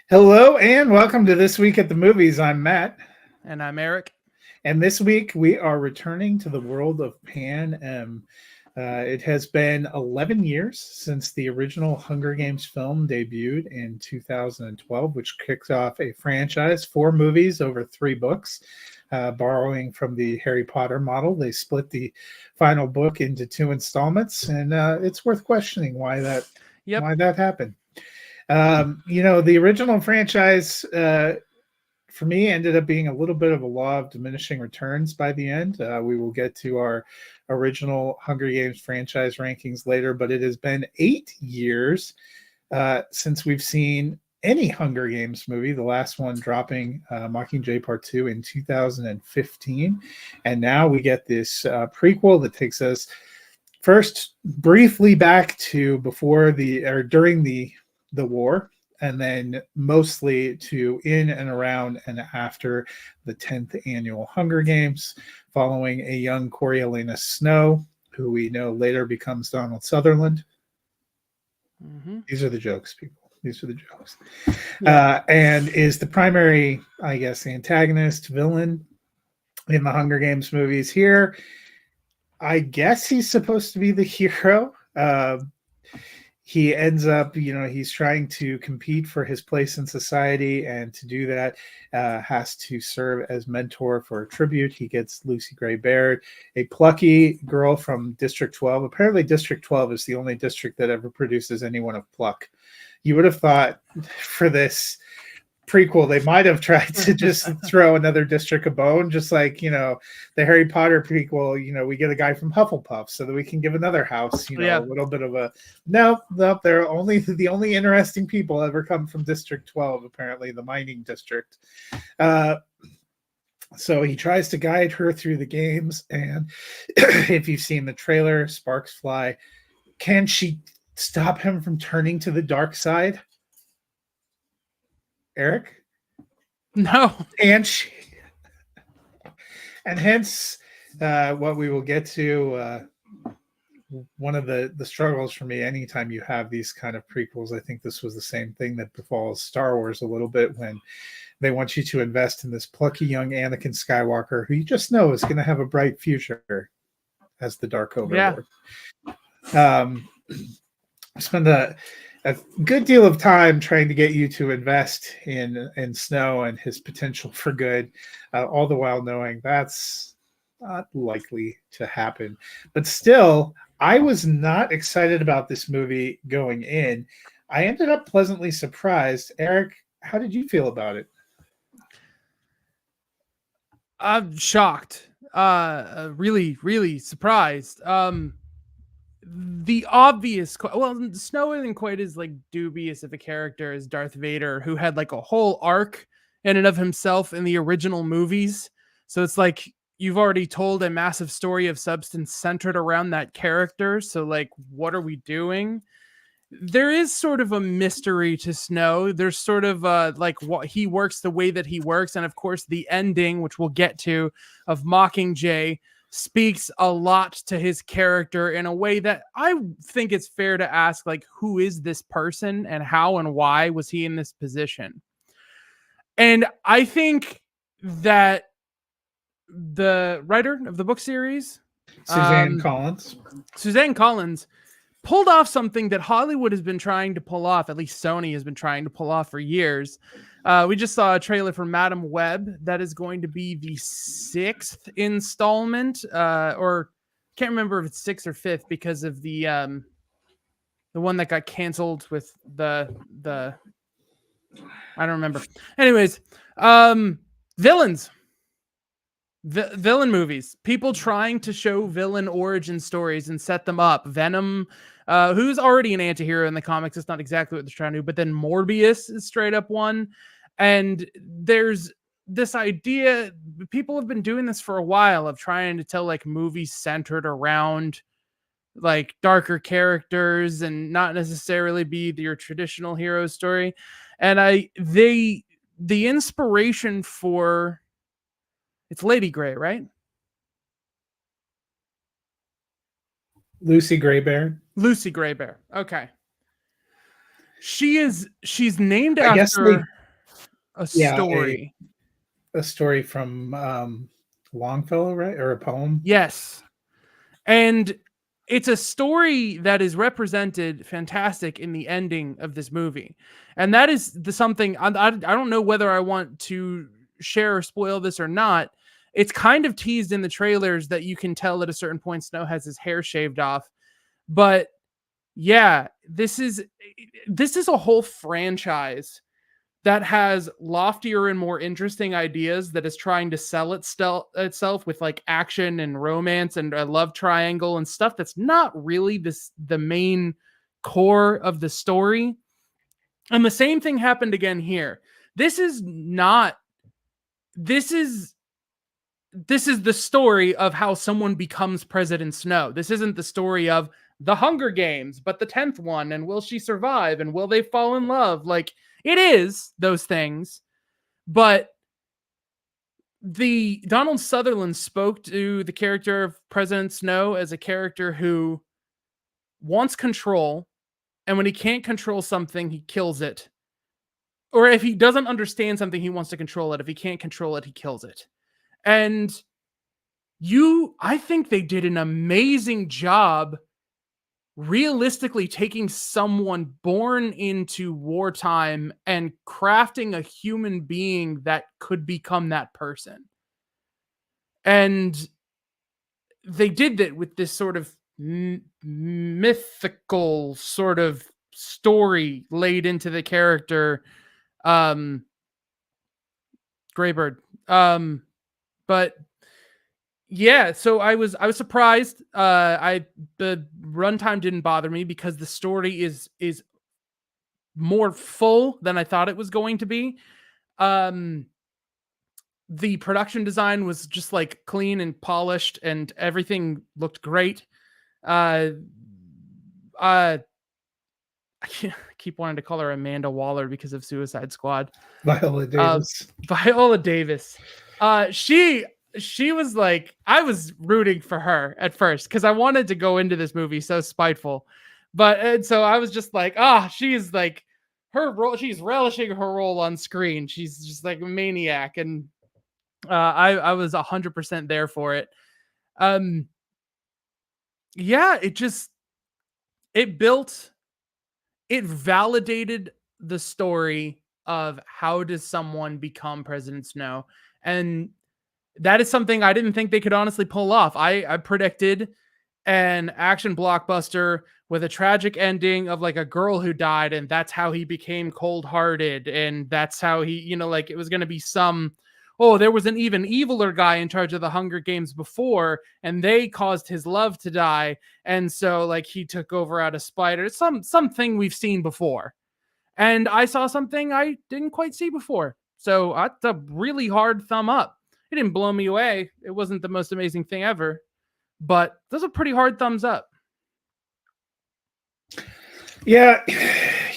Hello and welcome to This Week at the Movies. I'm Matt. And I'm Eric. And this week we are returning to the world of Pan Am. It has been 11 years since the original Hunger Games film debuted in 2012, which kicked off a franchise, 4 movies over 3 books. Borrowing from the Harry Potter model, they split the final book into 2 installments, and it's worth questioning Yep. why that happened. The original franchise for me ended up being a little bit of a law of diminishing returns by the end. We will get to our original Hunger Games franchise rankings later, but it has been 8 years since we've seen any Hunger Games movie, the last one dropping Mockingjay Part 2 in 2015. And now we get this prequel that takes us first briefly back to during the war, and then mostly to in and around and after the 10th annual Hunger Games, following a young Coriolanus Snow, who we know later becomes Donald Sutherland. Mm-hmm. These are the jokes, people. These are the jokes. Yeah. And is the primary, I guess, antagonist, villain in the Hunger Games movies here. I guess he's supposed to be the hero. He ends up, he's trying to compete for his place in society, and to do that, has to serve as mentor for a tribute. He gets Lucy Gray Baird, a plucky girl from District 12. Apparently, District 12 is the only district that ever produces anyone of pluck. You would have thought for this prequel they might have tried to just throw another district a bone, just like the Harry Potter prequel. We get a guy from Hufflepuff so that we can give another house a little bit of a no. They're the only interesting people ever come from District 12, apparently the mining district. So he tries to guide her through the games, and if you've seen the trailer, sparks fly. Can she stop him from turning to the dark side? Eric? No. And hence what we will get to, one of the struggles for me anytime you have these kind of prequels. I think this was the same thing that befalls Star Wars a little bit, when they want you to invest in this plucky young Anakin Skywalker who you just know is going to have a bright future as the Dark Overlord. Spend a good deal of time trying to get you to invest in Snow and his potential for good, all the while knowing that's not likely to happen. But still, I was not excited about this movie going in. I ended up pleasantly surprised. Eric, how did you feel about it? I'm shocked. Really, really surprised. The obvious, Snow isn't quite as like dubious of a character as Darth Vader, who had like a whole arc in and of himself in the original movies. So it's like you've already told a massive story of substance centered around that character. So like, what are we doing? There is sort of a mystery to Snow. There's sort of like what he works the way that he works, and of course the ending, which we'll get to, of Mockingjay speaks a lot to his character in a way that I think it's fair to ask, like, who is this person and how and why was he in this position? And I think that the writer of the book series, Suzanne Collins, pulled off something that Hollywood has been trying to pull off, at least Sony has been trying to pull off for years. We just saw a trailer for Madam Web that is going to be the 6th installment, or can't remember if it's 6th or 5th because of the one that got canceled with the I don't remember. Anyways, villains. Villain movies, people trying to show villain origin stories and set them up. Venom, who's already an anti-hero in the comics, it's not exactly what they're trying to do, but then Morbius is straight up one. And there's this idea, people have been doing this for a while, of trying to tell like movies centered around like darker characters and not necessarily be your traditional hero story. And the inspiration for, it's Lady Grey, right? Lucy Gray Baird. Lucy Gray Bear. Okay. She's named I guess after a yeah, story. a story from Longfellow, right? Or a poem. Yes. And it's a story that is represented fantastic in the ending of this movie. And that is the something I don't know whether I want to share or spoil this or not. It's kind of teased in the trailers that you can tell at a certain point Snow has his hair shaved off. But yeah, this is a whole franchise that has loftier and more interesting ideas that is trying to sell itself with like action and romance and a love triangle and stuff that's not really the main core of the story. And the same thing happened again here. This is not this is this is the story of how someone becomes President Snow. This isn't the story of the Hunger Games, but the 10th one, and will she survive and will they fall in love? Like, it is those things, but the Donald Sutherland spoke to the character of President Snow as a character who wants control, and when he can't control something, he kills it. Or if he doesn't understand something, he wants to control it. If he can't control it, he kills it. And I think they did an amazing job realistically taking someone born into wartime and crafting a human being that could become that person. And they did that with this sort of mythical sort of story laid into the character, Greybird. But yeah, so I was surprised. The runtime didn't bother me because the story is more full than I thought it was going to be. Um, the production design was just like clean and polished, and everything looked great. Uh, I keep wanting to call her Amanda Waller because of Suicide Squad. Viola Davis. Viola Davis. She was like, I was rooting for her at first because I wanted to go into this movie so spiteful, and so I was just like, she is like her role. She's relishing her role on screen. She's just like a maniac, and I was 100% there for it. Um, yeah, it built, it validated the story of how does someone become President Snow, and that is something I didn't think they could honestly pull off. I predicted an action blockbuster with a tragic ending of like a girl who died, and that's how he became cold-hearted, and that's how he, like it was going to be there was an even eviler guy in charge of the Hunger Games before, and they caused his love to die, and so like he took over out of spite, or something we've seen before. And I saw something I didn't quite see before. So that's a really hard thumb up. It didn't blow me away. It wasn't the most amazing thing ever, but those are pretty hard thumbs up. Yeah,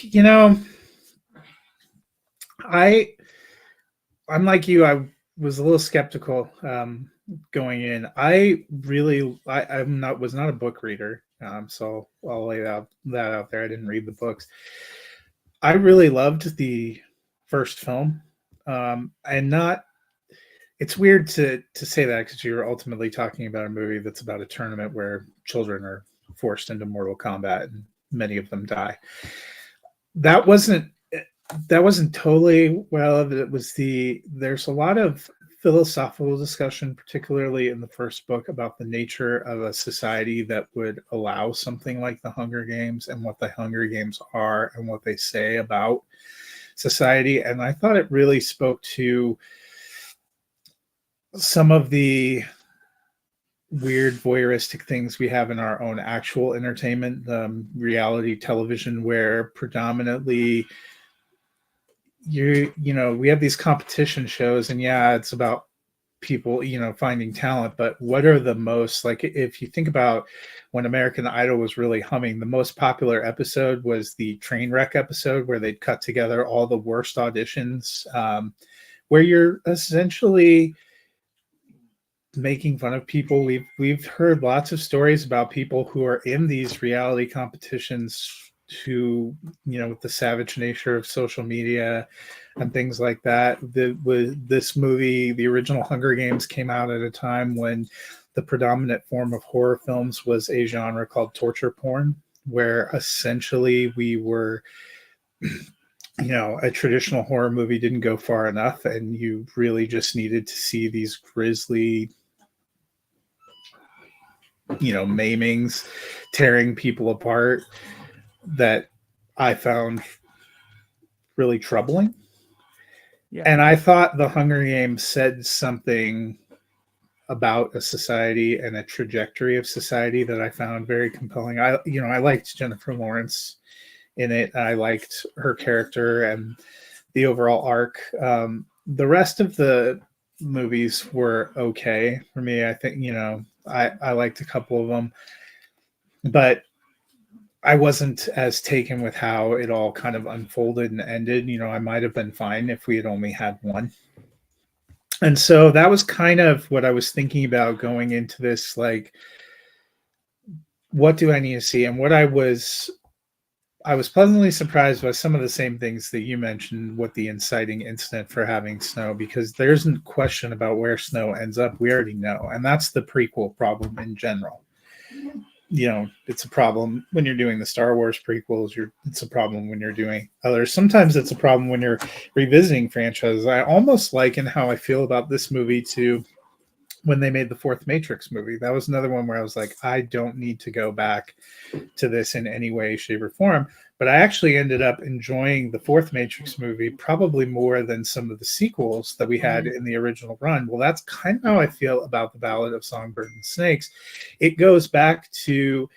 you know, I'm like you. I was a little skeptical going in. Was not a book reader, so I'll lay that out there. I didn't read the books. I really loved the first film, and not. It's weird to say that because you're ultimately talking about a movie that's about a tournament where children are forced into Mortal Kombat and many of them die. That wasn't totally well. It was there's a lot of philosophical discussion, particularly in the first book, about the nature of a society that would allow something like the Hunger Games and what the Hunger Games are and what they say about society. And I thought it really spoke to some of the weird voyeuristic things we have in our own actual entertainment, reality television, where predominantly we have these competition shows, and yeah, it's about people finding talent, but what are the most, like, if you think about when American Idol was really humming, the most popular episode was the train wreck episode where they'd cut together all the worst auditions, where you're essentially making fun of people. We've heard lots of stories about people who are in these reality competitions to, with the savage nature of social media and things like that. This movie, the original Hunger Games, came out at a time when the predominant form of horror films was a genre called torture porn, where essentially we were, a traditional horror movie didn't go far enough, and you really just needed to see these grisly, maimings, tearing people apart, that I found really troubling. Yeah. And I thought the Hunger Games said something about a society and a trajectory of society that I found very compelling. I liked Jennifer Lawrence in it. I liked her character and the overall arc. The rest of the movies were okay for me. I think, I liked a couple of them, but I wasn't as taken with how it all kind of unfolded and ended. I might have been fine if we had only had one. And so that was kind of what I was thinking about going into this, like, what do I need to see? And I was pleasantly surprised by some of the same things that you mentioned, what the inciting incident for having snow, because there's no question about where snow ends up. We already know. And that's the prequel problem in general. It's a problem when you're doing the Star Wars prequels. It's a problem when you're doing others. Sometimes it's a problem when you're revisiting franchises. I almost liken how I feel about this movie to when they made the fourth Matrix movie. That was another one where I was like, I don't need to go back to this in any way, shape, or form. But I actually ended up enjoying the fourth Matrix movie probably more than some of the sequels that we had in the original run. Well, that's kind of how I feel about the Ballad of Songbirds and Snakes. It goes back to,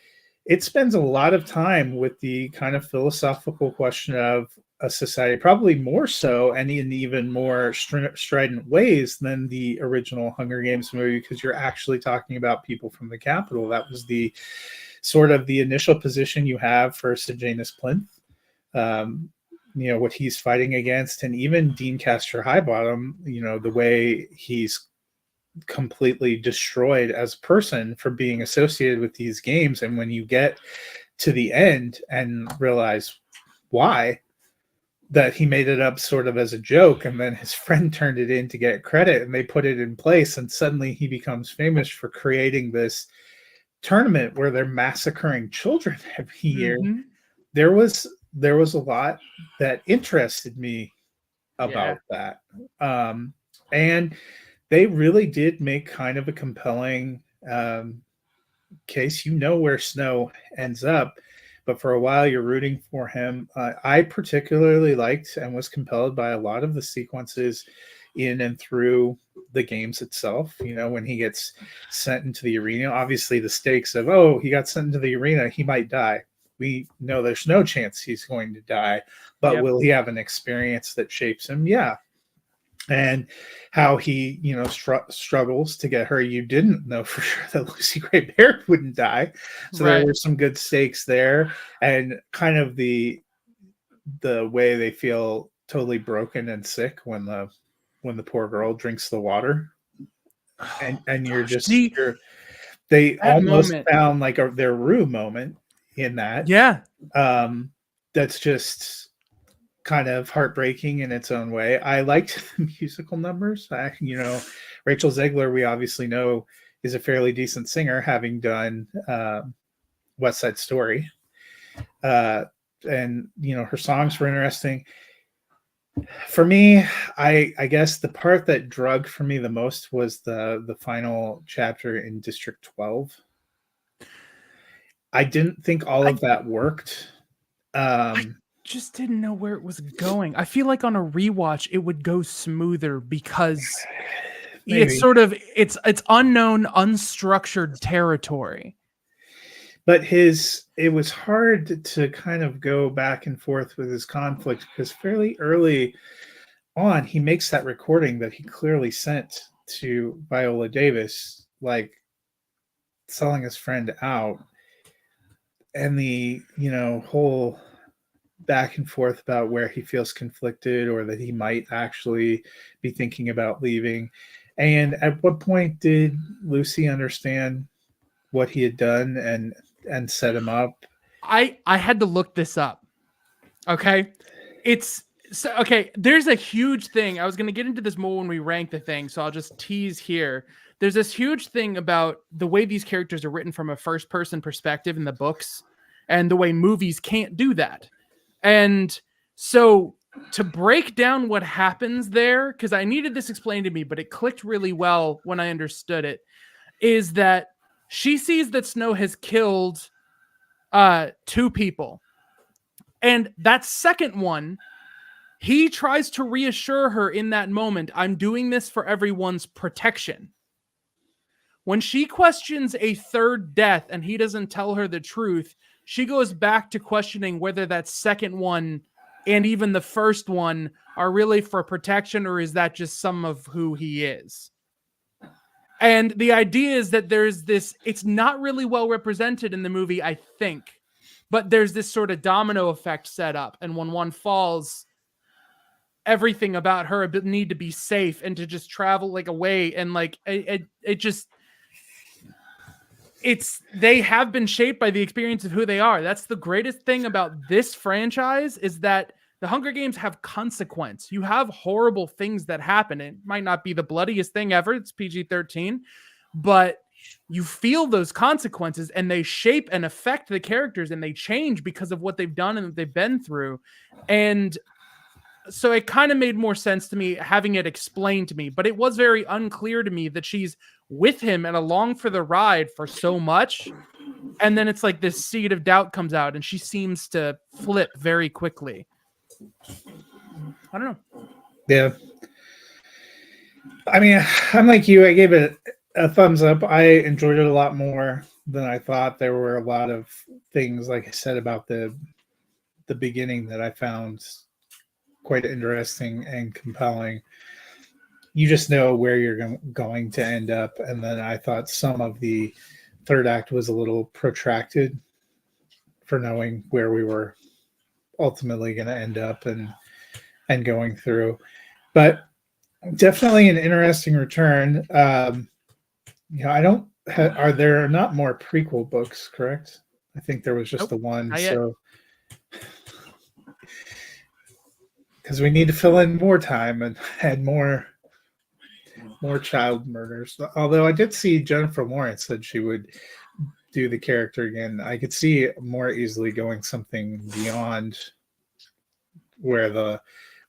it spends a lot of time with the kind of philosophical question of a society, probably more so and in even more strident ways than the original Hunger Games movie, because you're actually talking about people from the Capitol. That was the sort of the initial position you have for Sejanus Plinth, what he's fighting against, and even Dean Castor Highbottom, the way he's completely destroyed as a person for being associated with these games. And when you get to the end and realize why, that he made it up sort of as a joke, and then his friend turned it in to get credit, and they put it in place, and suddenly he becomes famous for creating this tournament where they're massacring children every year. There was a lot that interested me about that. And they really did make kind of a compelling case. Where Snow ends up, but for a while you're rooting for him. I particularly liked and was compelled by a lot of the sequences in and through the games itself. When he gets sent into the arena, obviously the stakes of, he got sent into the arena, he might die. We know there's no chance he's going to die, but will he have an experience that shapes him? Yeah. And how he, struggles to get her. You didn't know for sure that Lucy Gray Baird wouldn't die. So there were some good stakes there, and kind of the way they feel totally broken and sick when the poor girl drinks the water. And you're just, they almost found like their Rue moment in that. Yeah. That's just kind of heartbreaking in its own way. I liked the musical numbers. Rachel Zegler, we obviously know, is a fairly decent singer, having done West Side Story. And her songs were interesting. For me, I guess the part that drug for me the most was the final chapter in District 12. I didn't think all of that worked. Just didn't know where it was going. I feel like on a rewatch it would go smoother because it's sort of it's unknown, unstructured territory. But it was hard to kind of go back and forth with his conflict, because fairly early on he makes that recording that he clearly sent to Viola Davis, like selling his friend out, and the whole back and forth about where he feels conflicted or that he might actually be thinking about leaving. And at what point did Lucy understand what he had done and set him up? I had to look this up. Okay. Okay. There's a huge thing. I was going to get into this more when we rank the thing, so I'll just tease here. There's this huge thing about the way these characters are written from a first person perspective in the books and the way movies can't do that. And so to break down what happens there, because I needed this explained to me, but it clicked really well when I understood it, is that she sees that Snow has killed 2 people. And that second one, he tries to reassure her in that moment, I'm doing this for everyone's protection. When she questions a third death and he doesn't tell her the truth, she goes back to questioning whether that second one and even the first one are really for protection, or is that just some of who he is? And the idea is that there's this, it's not really well represented in the movie, I think, but there's this sort of domino effect set up. And when one falls, everything about her need to be safe and to just travel like away. And like, it just, they have been shaped by the experience of who they are. That's the greatest thing about this franchise, is that the Hunger Games have consequence. You have horrible things that happen. It might not be the bloodiest thing ever. It's PG-13, but you feel those consequences and they shape and affect the characters, and they change because of what they've done and what they've been through. And so it kind of made more sense to me having it explained to me, but it was very unclear to me that she's with him and along for the ride for so much. And then it's like this seed of doubt comes out and she seems to flip very quickly. I don't know. Yeah. I mean, I'm like you. I gave it a thumbs up. I enjoyed it a lot more than I thought. There were a lot of things, like I said, about the beginning that I found quite interesting and compelling. You just know where you're going to end up. And then I thought some of the third act was a little protracted for knowing where we were ultimately going to end up and going through. But definitely an interesting return. I don't are there not more prequel books, correct? I think there was just the one. So because we need to fill in more time and add more child murders. Although I did see Jennifer Lawrence said she would do the character again. I could see more easily going something beyond where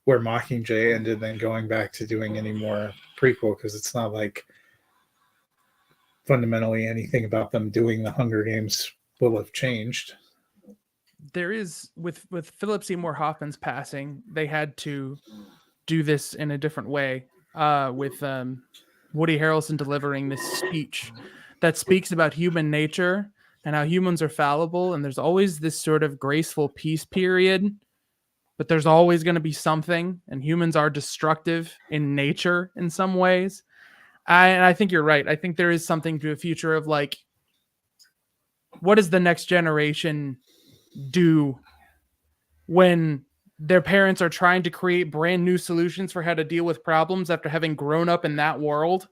Mockingjay ended than going back to doing any more prequel, because it's not like fundamentally anything about them doing the Hunger Games will have changed. There is, with Philip Seymour Hoffman's passing, they had to do this in a different way, with Woody Harrelson delivering this speech that speaks about human nature and how humans are fallible, and there's always this sort of graceful peace period, but there's always going to be something, and humans are destructive in nature in some ways. And I think you're right. I think there is something to a future of like, what does the next generation do when their parents are trying to create brand new solutions for how to deal with problems after having grown up in that world?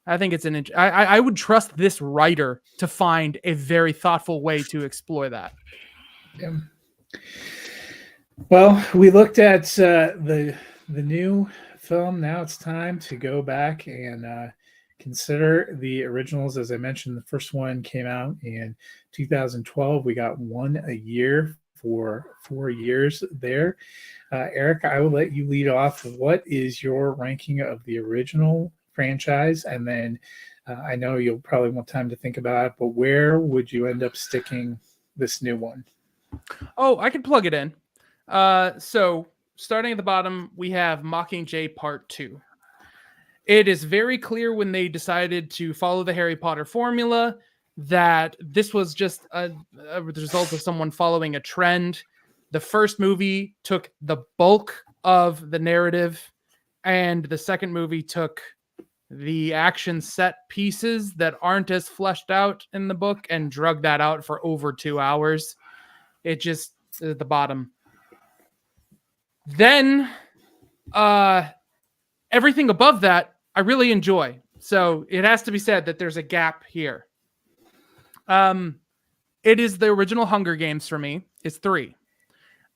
I think it's I would trust this writer to find a very thoughtful way to explore that. Yeah. Well, we looked at the new film. Now it's time to go back and consider the originals. As I mentioned, the first one came out in 2012. We got one a year for 4 years there. Eric, I will let you lead off. What is your ranking of the original franchise? And then I know you'll probably want time to think about it, but where would you end up sticking this new one? Oh, I can plug it in. So starting at the bottom, we have Mockingjay Part 2. It is very clear when they decided to follow the Harry Potter formula that this was just a result of someone following a trend. The first movie took the bulk of the narrative, and the second movie took the action set pieces that aren't as fleshed out in the book and drug that out for over 2 hours. It just is at the bottom. Then everything above that I really enjoy. So it has to be said that there's a gap here. It It is the original Hunger Games for me. It's 3.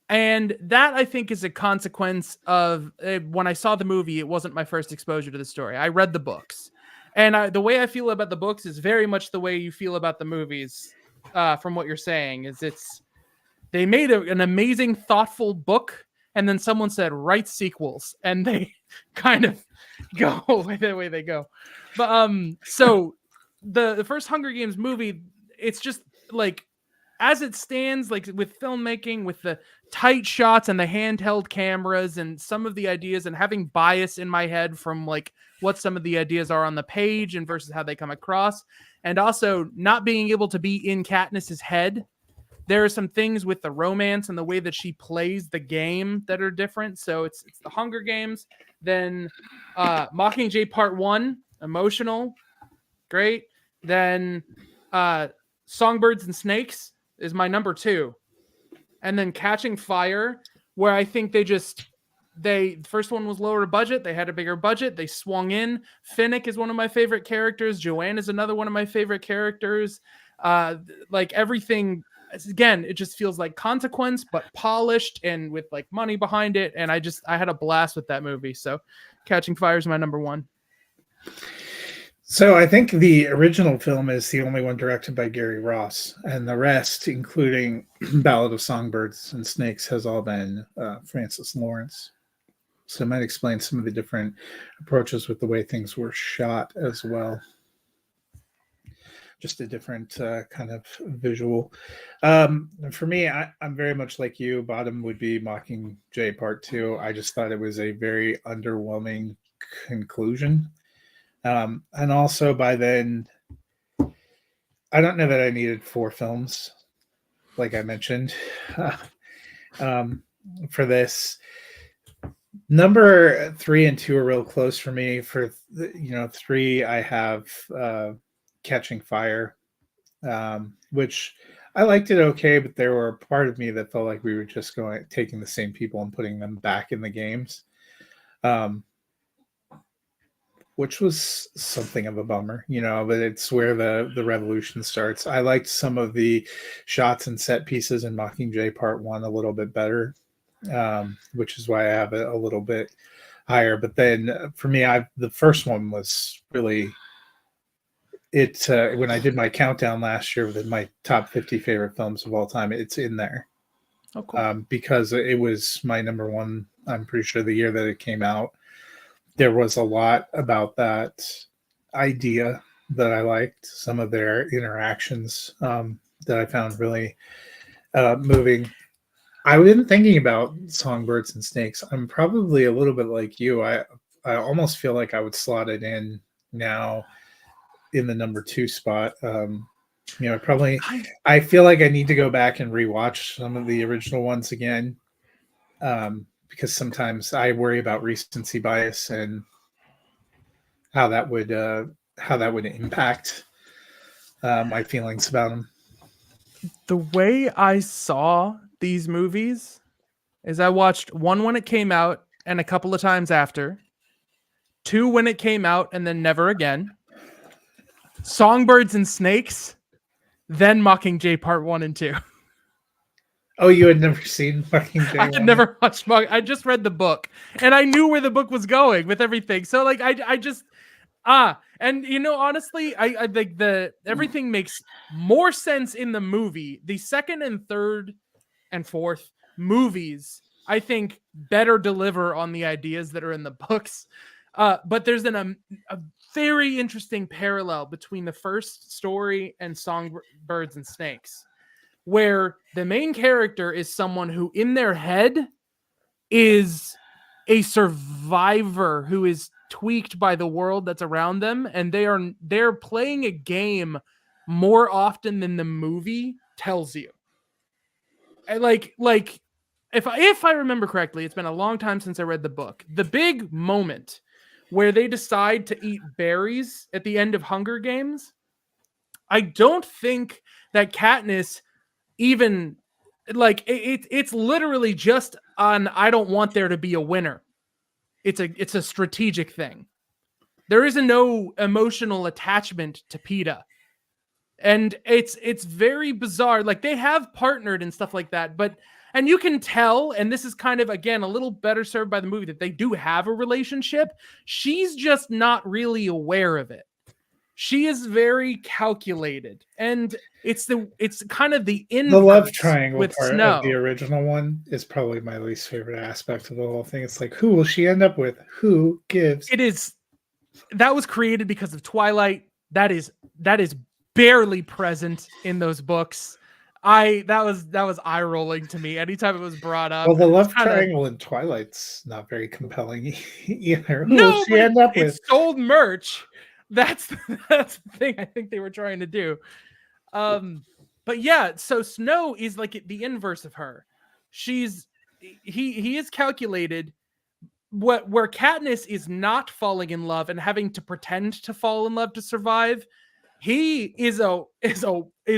And that, I think, is a consequence of when I saw the movie, it wasn't my first exposure to the story. I read the books. And the way I feel about the books is very much the way you feel about the movies, from what you're saying. They made an amazing, thoughtful book, and then someone said, write sequels. And they kind of go the way they go. But so the first Hunger Games movie, it's just like, as it stands, like with filmmaking, with the tight shots and the handheld cameras and some of the ideas, and having bias in my head from like what some of the ideas are on the page and versus how they come across, and also not being able to be in Katniss's head. There are some things with the romance and the way that she plays the game that are different. So it's the Hunger Games, then Mockingjay Part 1, emotional, great. Then Songbirds and Snakes is my number 2. And then Catching Fire, where I think the first one was lower budget. They had a bigger budget. They swung in. Finnick is one of my favorite characters. Joanne is another one of my favorite characters. Like everything, again, it just feels like Consequence, but polished and with like money behind it. And I had a blast with that movie. So Catching Fire is my number 1. So I think the original film is the only one directed by Gary Ross, and the rest, including Ballad of Songbirds and Snakes, has all been Francis Lawrence. So it might explain some of the different approaches with the way things were shot as well. Just a different kind of visual. For me, I'm very much like you. Bottom would be Mockingjay Part 2. I just thought it was a very underwhelming conclusion. And also by then, I don't know that I needed 4 films, like I mentioned, for this. Number 3 and 2 are real close for me. For 3, I have Catching Fire, which I liked it okay, but there were a part of me that felt like we were just taking the same people and putting them back in the games. Which was something of a bummer, but it's where the revolution starts. I liked some of the shots and set pieces in Mockingjay Part 1 a little bit better, which is why I have it a little bit higher. But then for me, the first one was really it. When I did my countdown last year with my top 50 favorite films of all time, it's in there. Oh, cool. Because it was my number 1, I'm pretty sure, the year that it came out. There was a lot about that idea that I liked, some of their interactions that I found really moving. I've been thinking about Songbirds and Snakes. I'm probably a little bit like you. I almost feel like I would slot it in now in the number 2 spot. I feel like I need to go back and rewatch some of the original ones again. Because sometimes I worry about recency bias and how that would impact my feelings about them. The way I saw these movies is I watched 1 when it came out and a couple of times after, 2 when it came out and then never again, Songbirds and Snakes, then Mockingjay Part 1 and 2. Oh, you had never seen Mockingjay? I had never watched I just read the book, and I knew where the book was going with everything. So like I just and honestly, I think everything makes more sense in the movie. The second and third and fourth movies, I think, better deliver on the ideas that are in the books. But there's a very interesting parallel between the first story and Songbirds and Snakes, where the main character is someone who in their head is a survivor who is tweaked by the world that's around them, and they're playing a game more often than the movie tells you. And like if I remember correctly, it's been a long time since I read the book. The big moment where they decide to eat berries at the end of Hunger Games, I don't think that Katniss even it's literally just on I don't want there to be a winner. It's a strategic thing. There is no emotional attachment to PETA. And it's very bizarre. Like they have partnered and stuff like that, but and you can tell, and this is kind of again a little better served by the movie, that they do have a relationship. She's just not really aware of it. She is very calculated, and it's kind of the The love inverse triangle with part of the Snow. original one is probably my least favorite aspect of the whole thing. It's like, who will she end up with? Who gives? It is that was created because of Twilight. That is barely present in those books. That was eye rolling to me anytime it was brought up, Well, the and it's love kind of triangle in Twilight's not very compelling either. Who will no, she but end up it with? sold merch. That's that's the thing I think they were trying to do. But yeah, so Snow is like the inverse of her. She's he is calculated. Where Katniss is not falling in love and having to pretend to fall in love to survive, he is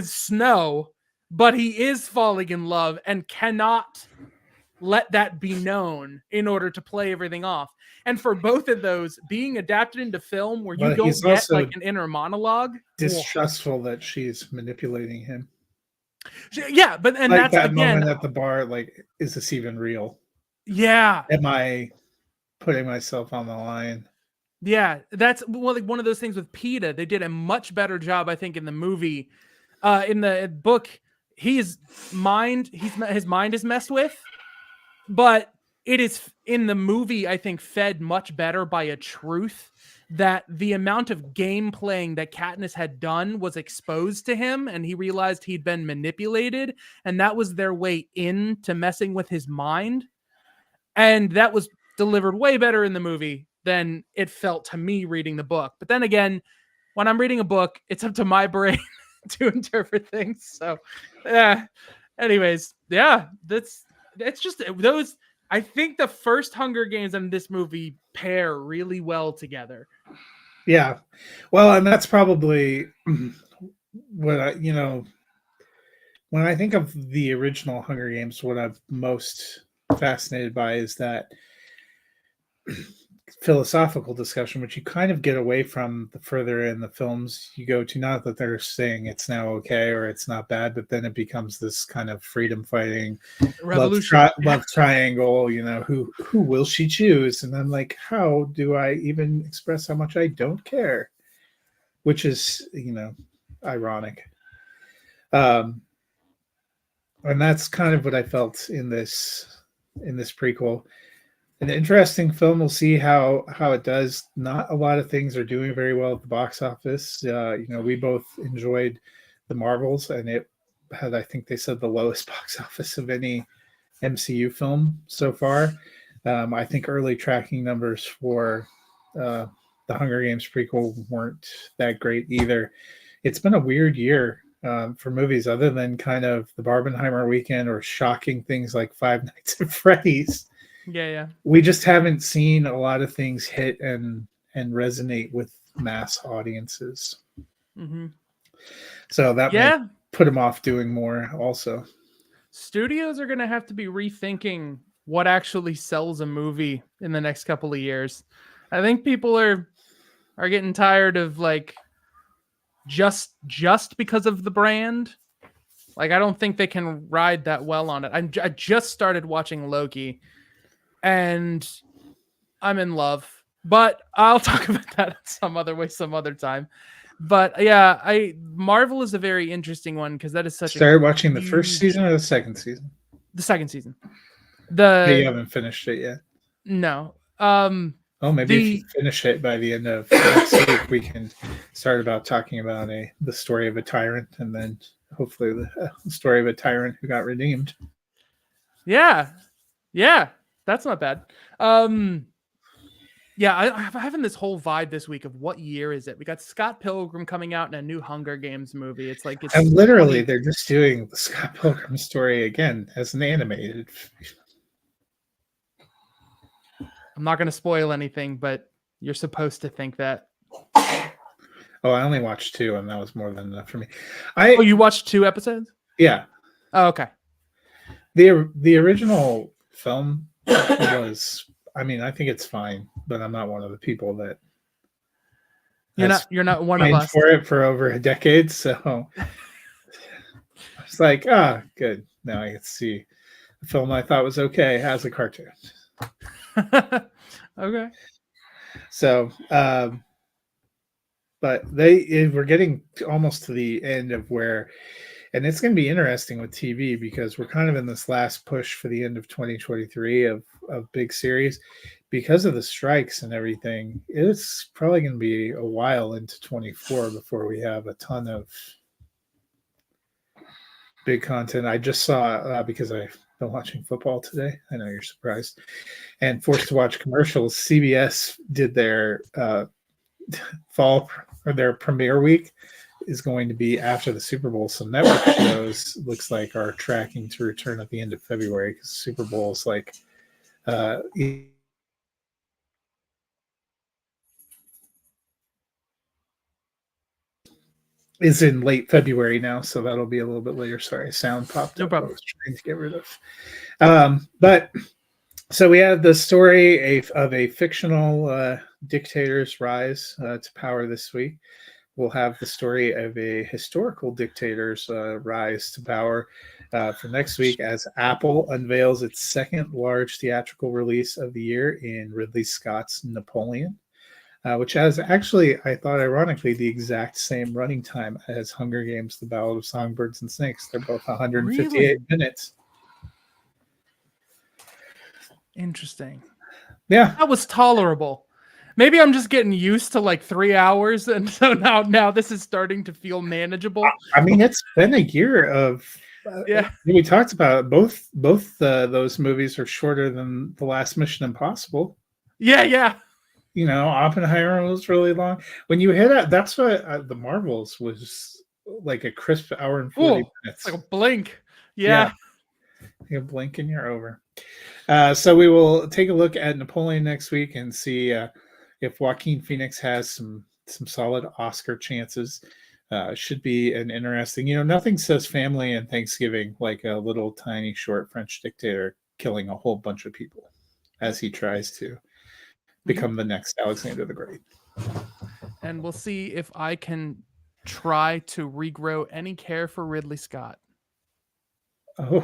Snow, but he is falling in love and cannot let that be known in order to play everything off. And for both of those being adapted into film where you But don't he's get also like an inner monologue. distrustful that she's manipulating him. Yeah, but and Like that's that again, moment at the bar, like, is this even real? yeah. Am I putting myself on the line? Yeah, that's like one of those things with PETA. They did a much better job, I think, in the movie. In the book, his mind is messed with, but it is in the movie, I think, fed much better by a truth that the amount of game playing that Katniss had done was exposed to him, and he realized he'd been manipulated, and that was their way into messing with his mind. And that was delivered way better in the movie than it felt to me reading the book. But then again, when I'm reading a book, it's up to my brain to interpret things. So, yeah. Anyways, yeah, that's just those. I think the first Hunger Games and this movie pair really well together. Yeah. Well, and that's probably what when I think of the original Hunger Games, what I'm most fascinated by is that philosophical discussion, which you kind of get away from the further in the films you go to. Not that they're saying it's now okay or it's not bad, but then it becomes this kind of freedom fighting Revolution. love triangle. Who will she choose? And I'm like, how do I even express how much I don't care? Which is ironic. And that's kind of what I felt in this prequel. An interesting film. We'll see how it does. Not a lot of things are doing very well at the box office. We both enjoyed the Marvels, and it had, I think they said, the lowest box office of any MCU film so far. I think early tracking numbers for the Hunger Games prequel weren't that great either. It's been a weird year for movies, other than kind of the Barbenheimer weekend or shocking things like Five Nights at Freddy's. Yeah. We just haven't seen a lot of things hit and resonate with mass audiences. Mm-hmm. So that may Yeah. put them off doing more also. Studios are going to have to be rethinking what actually sells a movie in the next couple of years. I think people are getting tired of like just because of the brand. Like I don't think they can ride that well on it. I just started watching Loki, and I'm in love. But I'll talk about that some other time. But yeah, Marvel is a very interesting one because that is such Started a watching the first huge, season or the second season? the second season. Hey, you The haven't finished it yet. no. Oh, maybe if you finish it by the end of next week, we can start about talking about the story of a tyrant, and then hopefully the story of a tyrant who got redeemed. Yeah, that's not bad. Yeah, I'm having this whole vibe this week of what year is it? We got Scott Pilgrim coming out in a new Hunger Games movie. It's like it's and literally they're just doing the Scott Pilgrim story again as an animated. I'm not going to spoil anything, but you're supposed to think that. Oh, I only watched 2, and that was more than enough for me. Oh, you watched 2 episodes? Yeah. Oh, okay. The original film was, I mean, I think it's fine, but I'm not one of the people that You're not one of Paying us. for it for over a decade, so it's like, good. Now I get to see a film I thought was okay as a cartoon. Okay. So, but we're getting almost to the end of where, and it's going to be interesting with TV because we're kind of in this last push for the end of 2023 of big series because of the strikes and everything. It's probably going to be a while into 24 before we have a ton of big content. I just saw because I've been watching football today. I know you're surprised, and forced to watch commercials. CBS did their fall or their premiere week is going to be after the Super Bowl. So network shows looks like are tracking to return at the end of February because Super Bowl is like is in late February now, so that'll be a little bit later. Sorry, sound popped No up. I problem. was trying to get rid of. But so we have the story of a fictional dictator's rise to power this week. We'll have the story of a historical dictator's rise to power for next week as Apple unveils its second large theatrical release of the year in Ridley Scott's Napoleon, which has actually, I thought ironically, the exact same running time as Hunger Games: The Ballad of Songbirds and Snakes. They're both 158 Really? minutes. Interesting. Yeah. That was tolerable. Maybe I'm just getting used to like 3 hours, and so now this is starting to feel manageable. I mean, it's been a year of. Yeah. We talked about it. Both those movies are shorter than the last Mission Impossible. Yeah. You know, Oppenheimer was really long. When you hit it, that's what the Marvels was like, a crisp hour and 40 Ooh, minutes. like a blink. Yeah. You blink and you're over. So we will take a look at Napoleon next week and see if Joaquin Phoenix has some solid Oscar chances. Should be an interesting, nothing says family and Thanksgiving like a little tiny short French dictator killing a whole bunch of people as he tries to become the next Alexander the Great. And we'll see if I can try to regrow any care for Ridley Scott. Oh,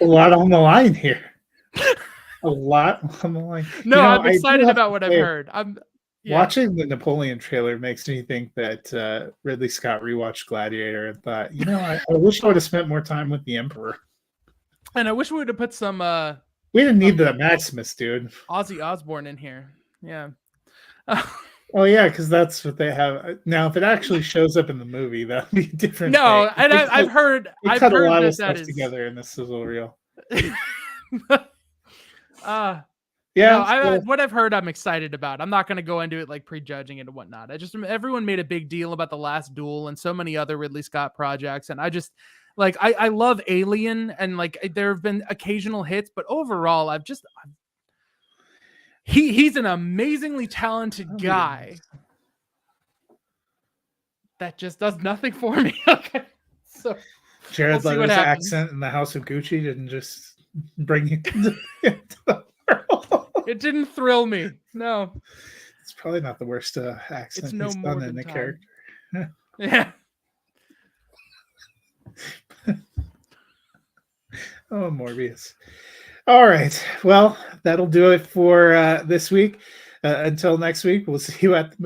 a lot on the line here. A lot on the line. No, I'm excited about what I've heard. Watching the Napoleon trailer makes me think that Ridley Scott rewatched Gladiator and thought, I wish I would have spent more time with the Emperor. And I wish we would have put some we didn't need the Maximus, dude. Ozzy Osbourne in here. Yeah. Oh yeah, because that's what they have now. If it actually shows up in the movie, that'd be different. No, and I've heard a lot of stuff together in this sizzle reel. What I've heard, I'm excited about. I'm not going to go into it like prejudging it and whatnot. Everyone made a big deal about The Last Duel and so many other Ridley Scott projects, and I just like I love Alien, and like there have been occasional hits, but overall, he's an amazingly talented guy that just does nothing for me. Okay, so Jared Leto's accent in the House of Gucci didn't just bring you into the world. It didn't thrill me. No, it's probably not the worst accent he's done in the character. Yeah. Oh, Morbius. All right. Well, that'll do it for this week. Until next week, we'll see you at the movie.